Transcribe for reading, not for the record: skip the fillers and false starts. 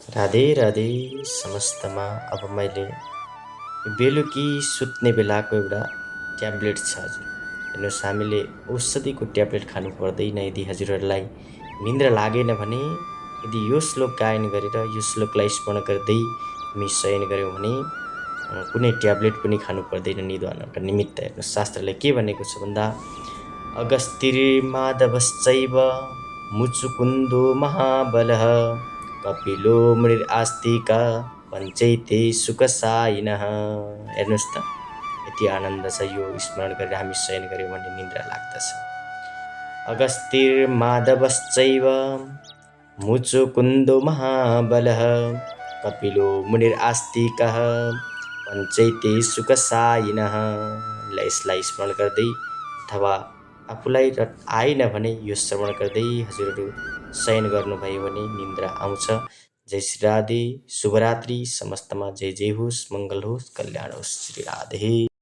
राधे राधे समस्तमा। अब मैले बेलुकी सुत्ने बेलाको एउटा ट्याब्लेट छ हजुर। हेर्नुहोस्, हामीले औषधिको ट्याब्लेट खानु पर्दैन। यदि हजुरहरूलाई निन्द्रा लागेन भने यदि यो श्लोक गायन गरेर यो श्लोकलाई स्मरण गर्दै हामी शयन गऱ्यौँ भने कुनै ट्याब्लेट पनि खानु पर्दैन निद्राका निमित्त। हेर्नुहोस्, शास्त्रले के भनेको छ भन्दा अगस्तिर्माधवश्चैव मुचुकुन्दो महाबलः कपिलो मुनिरास्तिका पञ्चैते सुखसायिनः। हेर्नुहोस् त, यति आनन्द छ। यो स्मरण गरेर हामी शयन गऱ्यौँ भने निन्द्रा लाग्दछ। अगस्तिर्माधवश्चैव मुचुकुन्दो महाबलः कपिलो मुनिरास्तिकः पञ्चैते सुखसायिनः। यसलाई स्मरण गर्दै अथवा आफूलाई आएन भने यो श्रवण गर्दै हजुरहरू शयन गर्नुभयो भने निन्द्रा आउँछ। जय श्री राधे, शुभरात्रि समस्तमा। जय जय होस्, मङ्गल होस्, कल्याण होस्। श्री राधे।